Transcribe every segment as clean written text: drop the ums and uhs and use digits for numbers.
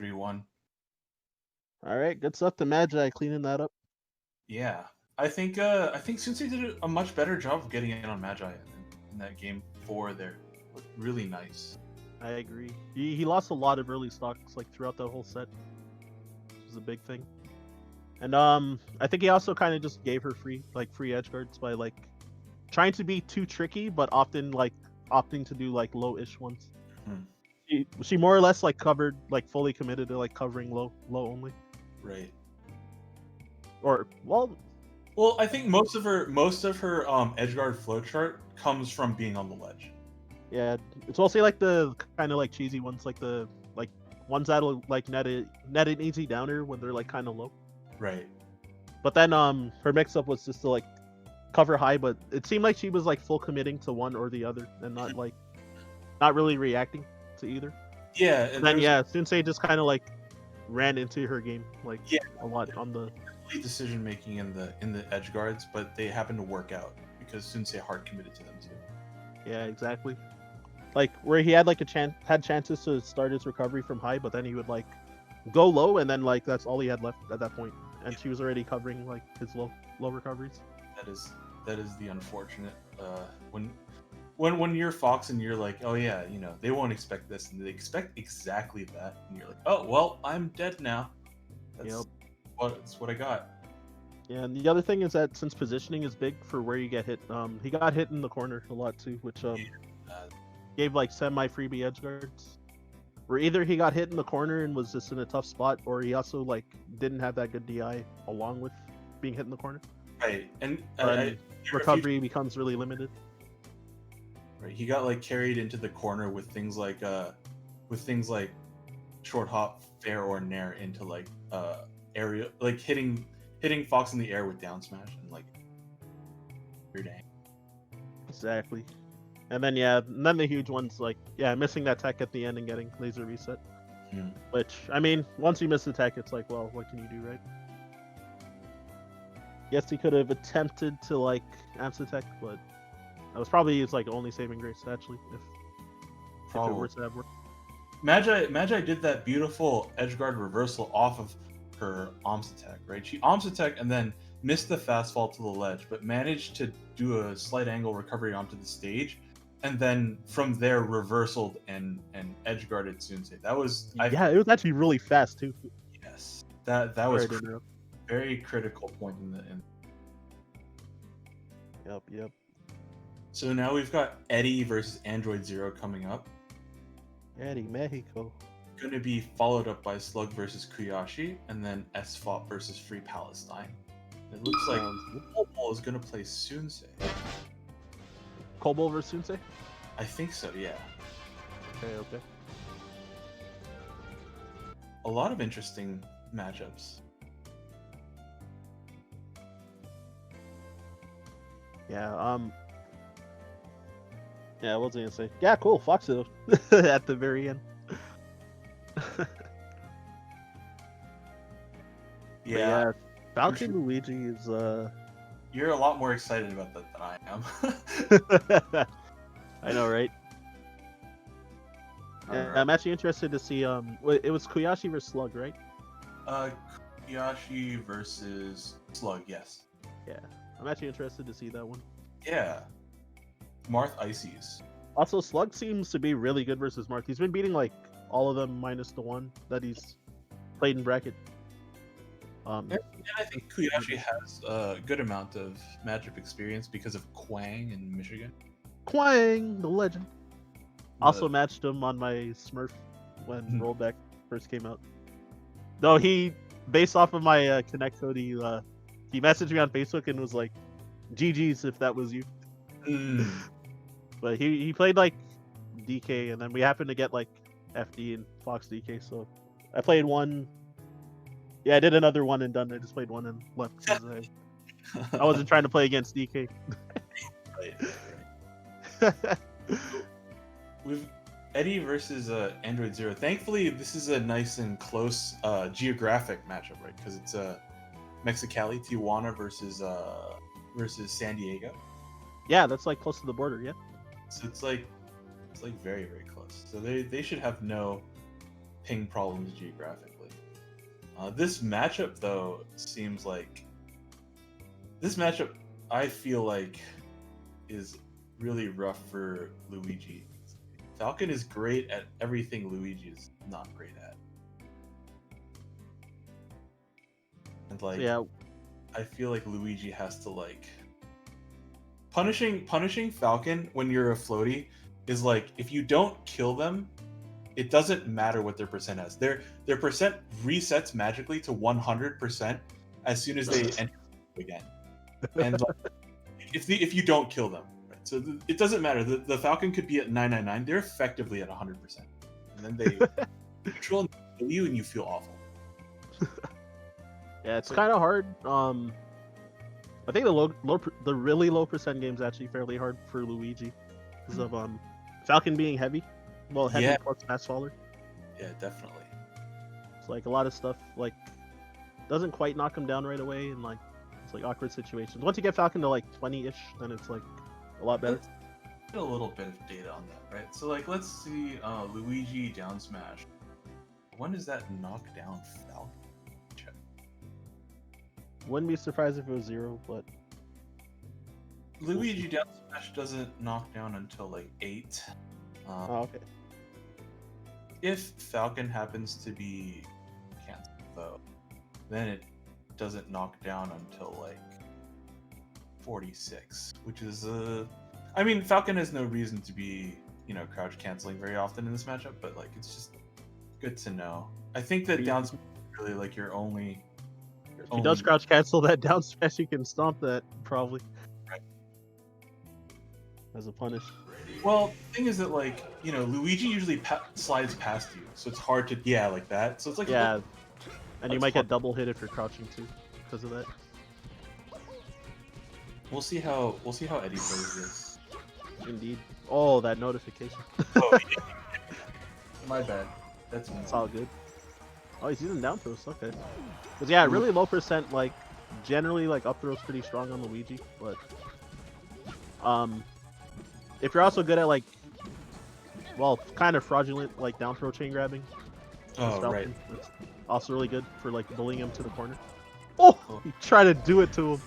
3-1. All right, good stuff to Magi cleaning that up. Yeah, I think Sensei did a much better job of getting in on Magi in that game 4 there. Looked really nice. I agree. He lost a lot of early stocks like throughout the whole set, which was a big thing. And I think he also kind of just gave her free edge guards by like trying to be too tricky, but often like opting to do like low-ish ones. Hmm. She more or less like covered like fully committed to like covering low only. Right. Or well, Well, I think most of her edgeguard flowchart comes from being on the ledge. yeah, it's mostly like the kind of like cheesy ones, like ones that'll like net an easy downer when they're like kind of low. Right. But then her mix up was just to like cover high, but it seemed like she was like full committing to one or the other and not really reacting to either. Yeah, And and then there's yeah, Sensei just kind of like ran into her game like yeah a lot on the decision making in the edge guards, but they happen to work out because Sensei hard committed to them too. yeah, exactly. Like where he had like had chances to start his recovery from high, but then he would like go low and then like that's all he had left at that point. And she was already covering like his low recoveries. That is that is the unfortunate when when you're Fox and you're like, oh yeah, they won't expect this, and they expect exactly that, and you're like, oh well, I'm dead now. Yep. That's what I got. Yeah, and the other thing is that since positioning is big for where you get hit, he got hit in the corner a lot too, which Uh, gave like semi freebie edge guards. Where either he got hit in the corner and was just in a tough spot, or he also like didn't have that good DI along with being hit in the corner. right, and And your refuge, recovery becomes really limited. right, he got like carried into the corner with things like short hop, fair or nair into like area, like hitting Fox in the air with down smash and like weird angle. Exactly. And then yeah, and then the huge ones like yeah, missing that tech at the end and getting laser reset. Hmm. Which I mean, once you miss the tech, it's like, well, what can you do, right? Yes, he could have attempted to like answer tech, but that was probably his like only saving grace actually, if it were Probably. to have worked. Magi did that beautiful edgeguard reversal off of her Om's attack, right? She Om's attack and then missed the fast fall to the ledge, but managed to do a slight angle recovery onto the stage, and then from there reversaled and edgeguarded Sunsei. That was I Yeah, it was actually really fast too. yes, that was Sorry to interrupt. very critical point in the in. Yep. So now we've got Eddy versus Android Zero coming up. Eddie, Mexico. Going to be followed up by Slug versus Kuyashi, and then S-Fop versus Free Palestine. It looks like Sounds good. Bol is going to play Sunsei. Kobo versus Sensei? I think so, yeah. Okay. A lot of interesting matchups. Yeah, yeah, what was I gonna say? Yeah, cool, Fox though. At the very end. But Yeah, yeah, Falcon Luigi is you're a lot more excited about that than I am. I know, right? Yeah, Alright. I'm actually interested to see it was Koyashi versus Slug, right? Uh, Kuyashi versus Slug, yes. Yeah. I'm actually interested to see that one. Yeah. Marth Ices. Also, Slug seems to be really good versus Marth. He's been beating like all of them minus the one that he's played in bracket. And I think Kuyashi has a good amount of matchup experience because of Quang in Michigan. Quang, the legend. The- Also matched him on my Smurf when Rollback first came out. Though he, based off of my Connect code, he messaged me on Facebook and was like, "GG's if that was you." Mm. But he played like DK, and then we happened to get like FD and Fox DK. So I played one. Yeah, I did another one and done. I just played one and left because I wasn't trying to play against DK. Right. We've Eddy versus Android Zero. Thankfully, this is a nice and close geographic matchup, right? Because it's Mexicali, Tijuana versus San Diego. Yeah, that's like close to the border. Yeah. So it's like very very close. So they should have no ping problems geographically. This matchup, though, seems like this matchup. I feel like is really rough for Luigi. Falcon is great at everything Luigi is not great at, and like Yeah, I feel like Luigi has to like punishing Falcon when you're a floaty is like if you don't kill them, it doesn't matter what their percent is. Their percent resets magically to 100% as soon as they enter again. And like, if you don't kill them, right? So it doesn't matter. The Falcon could be at 999. They're effectively at 100%, and then they control and kill you, and you feel awful. yeah, it's kind of hard. I think the really low percent game is actually fairly hard for Luigi because of Falcon being heavy. Well, heavy Yeah. plus fast faller. Yeah, definitely. It's like a lot of stuff like doesn't quite knock him down right away, and like it's like awkward situations. Once you get Falcon to like 20-ish, then it's like a lot better. Let's get a little bit of data on that, right? So like, let's see, Luigi down smash. When does that knock down Falcon? Check. Wouldn't be surprised if it was 0, but Luigi down smash doesn't knock down until like 8. oh, okay. If Falcon happens to be canceled, though, then it doesn't knock down until like 46, which is I mean, Falcon has no reason to be, crouch canceling very often in this matchup, but like it's just good to know. I think that down smash is really like your only. If he does crouch cancel that down smash, you can stomp that probably. Right. As a punish. Well, the thing is that like Luigi usually slides past you, so it's hard to like that. So it's like Yeah, and you might fun. get double hit if you're crouching too, because of that. We'll see how Eddy plays this. Indeed. Oh, that notification. Oh, yeah. My bad. That's me. It's all good. Oh, he's using down throws. Okay. Because yeah, really low percent. Like generally, like up throws pretty strong on Luigi, but if you're also good at like, well, kind of fraudulent like down throw chain grabbing. Oh, right. It's also really good for like bullying him to the corner. Oh, you try to do it to him.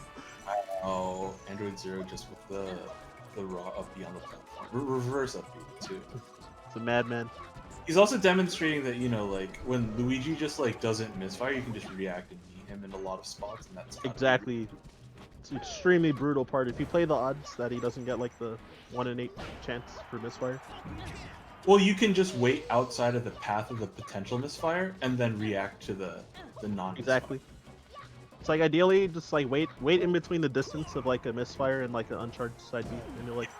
Oh, Android Zero just with the raw up B on the platform. Reverse up B too. It's a madman. He's also demonstrating that like when Luigi just like doesn't misfire, you can just react and beat him in a lot of spots, and that's Exactly. It's an extremely brutal part. If you play the odds that he doesn't get like the 1 in 8 chance for misfire. Well, you can just wait outside of the path of the potential misfire and then react to the non. Exactly. It's like ideally just like wait in between the distance of like a misfire and like an uncharged side B, and you're like,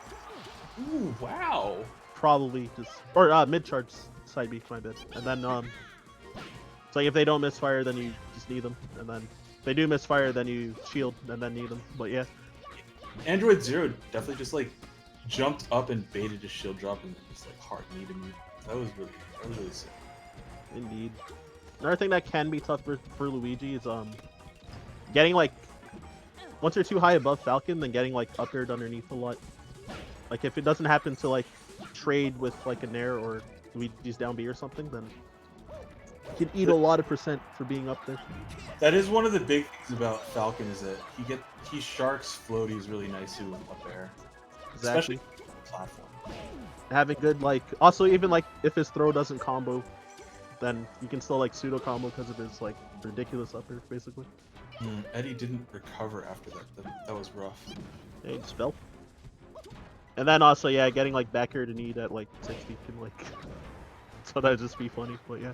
ooh, wow. Probably just or mid charge side B, my bad. And then it's like if they don't misfire, then you just need them, and then if they do misfire, then you shield and then need them. But yeah, Android Zero definitely just like jumped up and baited a shield drop and just like hard needed me. That was really sick. indeed. Another thing that can be tough for Luigi is getting like once you're too high above Falcon, then getting like up aired underneath a lot. Like if it doesn't happen to like trade with like a Nair or Luigi's down B or something, then you can eat a lot of percent for being up there. That is one of the big things about Falcon is that he sharks floaties really nicely with up air. Exactly. Especially on the platform. Having good like also even like if his throw doesn't combo, then you can still like pseudo combo because of his like ridiculous up air basically. Eddy didn't recover after that. That was rough. Yeah, he spell. And then also yeah, getting like back air to need at like 60 can like so that'd just be funny, but yeah.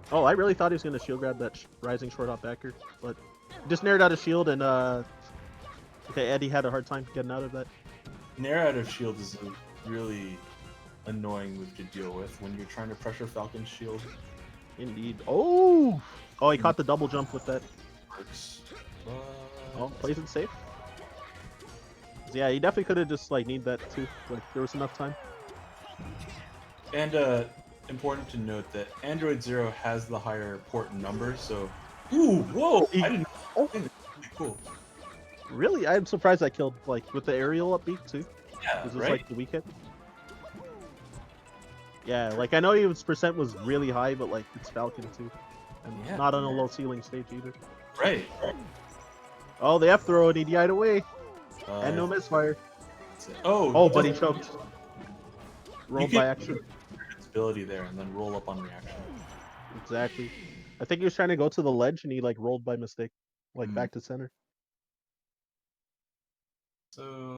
Oh, I really thought he was gonna shield grab that rising short off backer, but just nared out a shield and okay, Eddy had a hard time getting out of that. Nair out of shield is a really annoying move to deal with when you're trying to pressure Falcon's shield. Indeed. Oh, he caught the double jump with that. Works. Oh, plays it safe. Yeah, he definitely could have just like need that too. Like there was enough time. And important to note that Android Zero has the higher port number, so. Ooh, whoa! I didn't. Oh, that's really cool. Really, I'm surprised I killed like with the aerial up B too. Yeah, This was right? like the weak hit. Yeah, like I know his percent was really high, but like it's Falcon too, and Yeah, not on a low ceiling stage either. right. Oh, the F throw and he died away, and Uh, no misfire. oh, Oh, he but he doesn't. choked. You Rolled can by accident. its ability there and then roll up on reaction. Exactly. I think he was trying to go to the ledge and he like rolled by mistake, like Mm. back to center. So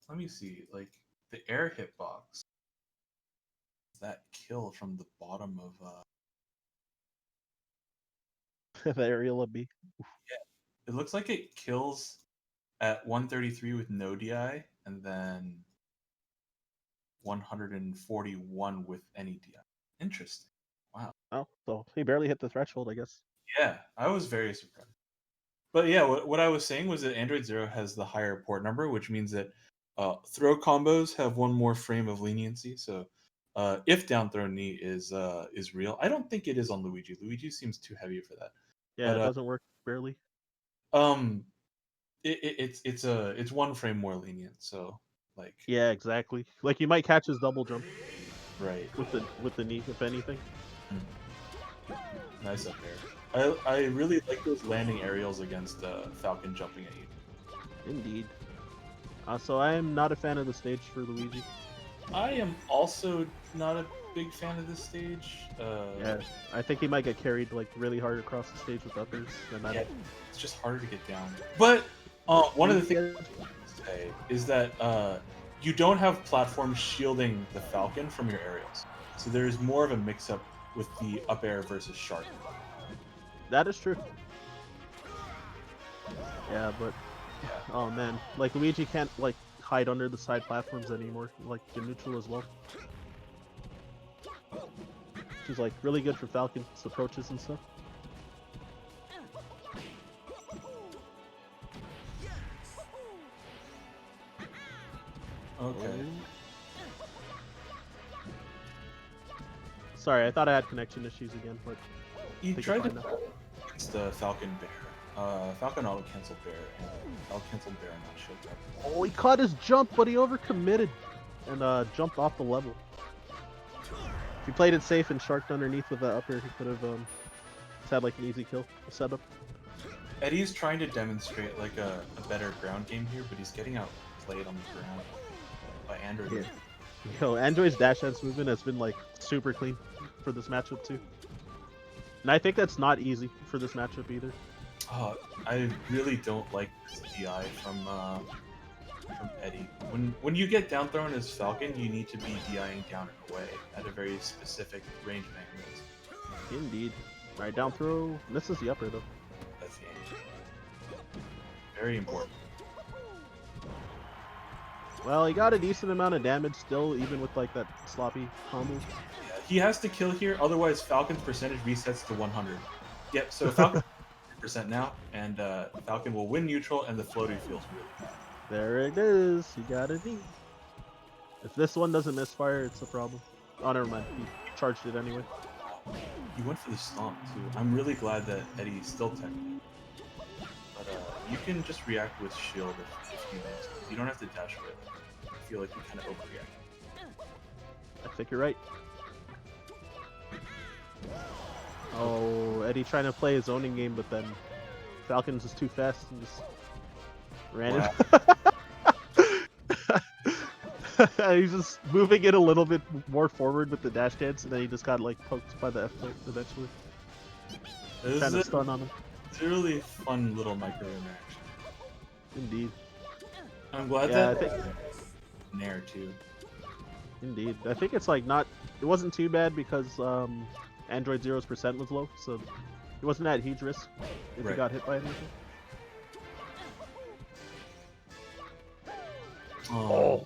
let me see. Like the air hitbox, that kill from the bottom of The aerial up B. it looks like it kills at 133 with no DI and then 141 with any DI. Interesting. Wow. Oh, so he barely hit the threshold, I guess. Yeah, I was very surprised. But yeah, what I was saying was that Android Zero has the higher port number, which means that throw combos have one more frame of leniency. So if down throw knee is real, I don't think it is on Luigi. Luigi seems too heavy for that. Yeah, But it doesn't work barely. um, it's one frame more lenient. So like Yeah, exactly. Like you might catch his double jump right, with the knee, if anything. nice up there. I really like those landing aerials against Falcon jumping at you. Indeed. So I am not a fan of the stage for Luigi. I am also not a big fan of this stage. Yeah, I think he might get carried like really hard across the stage with uppers, and Yeah, then it's just harder to get down. But one of the things I want to say is that you don't have platforms shielding the Falcon from your aerials, so there's more of a mix-up with the up air versus shark. that is true. Yeah, but Yeah, oh man, like Luigi can't like hide under the side platforms anymore, like in neutral as well. Which is like really good for Falcon's approaches and stuff. okay. Sorry, I thought I had connection issues again, but He think tried to fine now. battle against the Falcon Bear. Falcon auto cancel Bear and auto cancel Bear not shield up. Oh, he caught his jump, but he overcommitted and jumped off the level. If he played it safe and sharked underneath with that upper, he could have had like an easy kill setup. Eddie's trying to demonstrate like a better ground game here, but he's getting outplayed on the ground by Android. Yeah. Yo, Android's dash dance movement has been like super clean for this matchup too. And I think that's not easy for this matchup either. I really don't like this DI from Eddy. When you get down thrown as Falcon, you need to be DIing down and away at a very specific range of angles. Indeed. Alright, down throw. Misses the upper though. That's the aim. Very important. Well, he got a decent amount of damage still, even with like that sloppy combo. Yeah, he has to kill here, otherwise Falcon's percentage resets to 100. Yep, so Falcon 100% now, and Falcon will win neutral, and the floaty feels really bad. There it is. He got a D. If this one doesn't misfire, it's a problem. Oh, never mind. He charged it anyway. He went for the stomp too. I'm really glad that Eddy still technical. But you can just react with shield if you want to. You don't have to dash with it. I feel like you kind of overreact. I think you're right. Oh, Eddy trying to play his zoning game, but then Falcon's just too fast and just ran it. He's just moving it a little bit more forward with the dash dance, and then he just got like poked by the F tilt eventually. Kind of stun on him. It's a really fun little micro interaction. Indeed. I'm glad Yeah, that I think Nair too. Indeed. I think it's like not. It wasn't too bad because Android Zero's percent was low, so it wasn't at huge risk if he got hit by anything. Oh.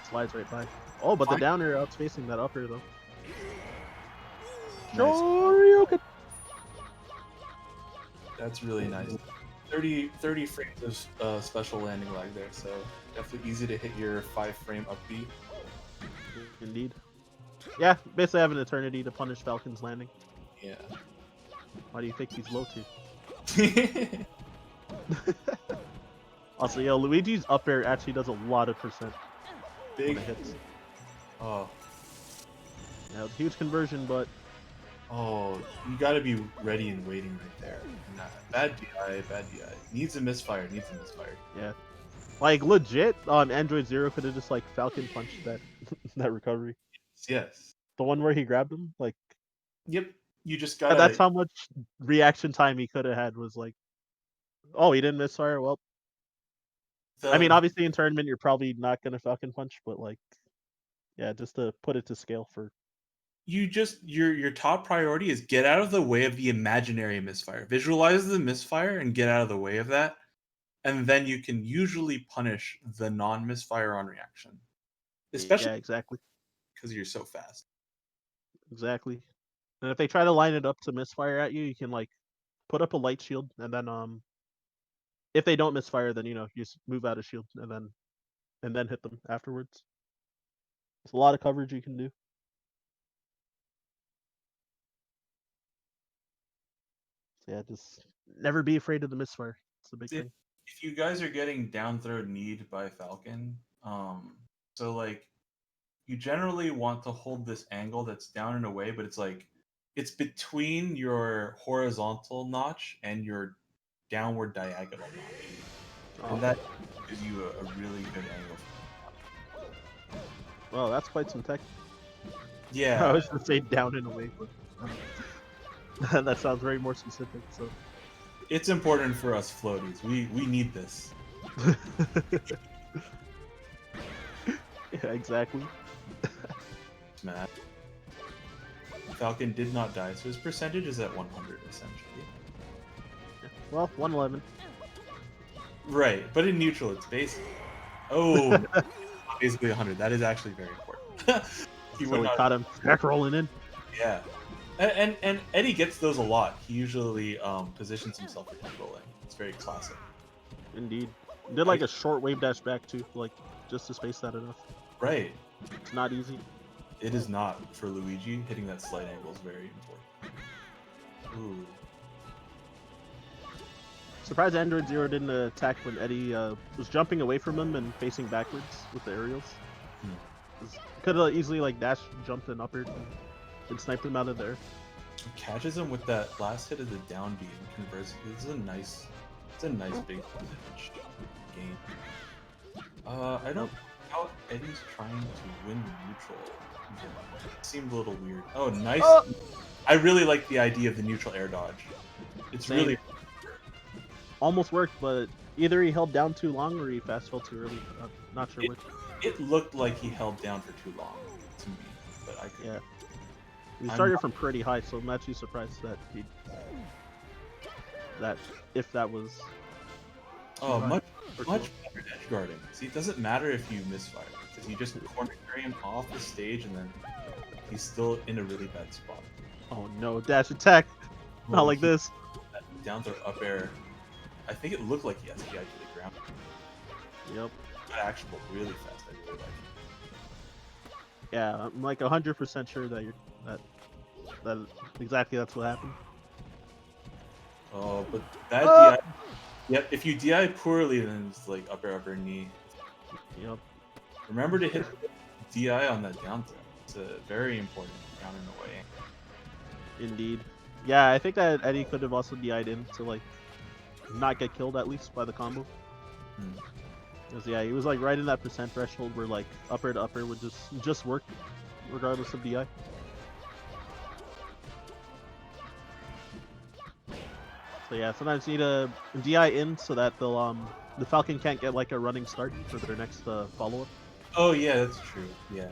Slides right by. Oh, but the downer outspacing that upper though. Nice. Shoryuken. That's really nice. 30 frames of special landing lag there, so definitely easy to hit your 5-frame up B. Indeed. Yeah, basically have an eternity to punish Falcon's landing. Yeah. Why do you think he's low to? Also, yeah, Luigi's up air actually does a lot of percent when Big it hits. Oh, Yeah, it's a huge conversion, but oh, you gotta be ready and waiting right there. Nah, bad DI, bad DI. Needs a misfire, needs a misfire. yeah. Like legit on Android Zero could have just like Falcon punched that that recovery. Yes. The one where he grabbed him, like Yep. You just that's gotta. how much reaction time he could have had was like, oh, he didn't misfire. Well, I mean, The obviously in tournament you're probably not gonna Falcon punch, but like, yeah, just to put it to scale for. you just your top priority is get out of the way of the imaginary misfire. Visualize the misfire and get out of the way of that, and then you can usually punish the non-misfire on reaction, especially Yeah, exactly, because you're so fast. exactly. And if they try to line it up to misfire at you, you can like put up a light shield, and then if they don't misfire, then you just move out of shield and then hit them afterwards. It's a lot of coverage you can do. So yeah, just never be afraid of the misfire. It's a big If, thing. if you guys are getting down throw kneed by Falcon, so like you generally want to hold this angle that's down and away, but it's between your horizontal notch and your downward diagonal notch, and Oh, that gives you a really good angle. well, that's quite some tech. I Yeah, was gonna say down and away, but that sounds very more specific. So it's important for us floaties. We need this. yeah, exactly. Matt. Falcon did not die, so his percentage is at 100 essentially. Well, 111. Right, but in neutral, it's basically. Oh, basically 100. That is actually very important. He So would we not. caught him back rolling in. Yeah, and Eddy gets those a lot. He usually positions himself for rolling. It's very classic. Indeed. Did like a short wave dash back too, like just to space that enough. Right. It's not easy. It is not for Luigi. Hitting that slight angle is very important. Ooh. Surprised Android Zero didn't attack when Eddy was jumping away from him and facing backwards with the aerials. Could have easily like dash jumped and uppered and sniped him out of there. Catches him with that last hit of the down B and converts. It's a nice big advantage game. I don't know how Eddie's trying to win neutral. It seemed a little weird. Oh, nice. Oh! I really like the idea of the neutral air dodge. It's Same. really Almost worked, but either he held down too long or he fast fell too early. Not sure which. it looked like he held down for too long to me, but I could. Yeah. He started from pretty high, so I'm actually surprised that if that was. Oh, high much or much too better edge guarding. See, it doesn't matter if you misfire because you just corner carry him off the stage and then he's still in a really bad spot. low. Oh no, dash attack! Not like this. Down throw up air. I think it looked like he has to get to the ground. Yep. But actual really fast. I really like it. Yeah, I'm like 100% sure that that exactly that's what happened. Oh, but that DI. Yep, if you DI poorly, then it's like upper knee. Yep. Remember to hit DI on that down throw. It's a very important down and away. Indeed. Yeah, I think that Eddy could have also DI'd in to like not get killed at least by the combo. Hmm. Because yeah, he was like right in that percent threshold where like upper to upper would just work regardless of DI. So yeah, sometimes you need a DI in so that the Falcon can't get like a running start for their next follow up. Oh yeah, that's true. Yeah.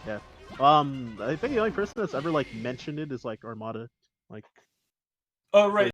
Yeah. I think the only person that's ever like mentioned it is like Armada. Like Oh right.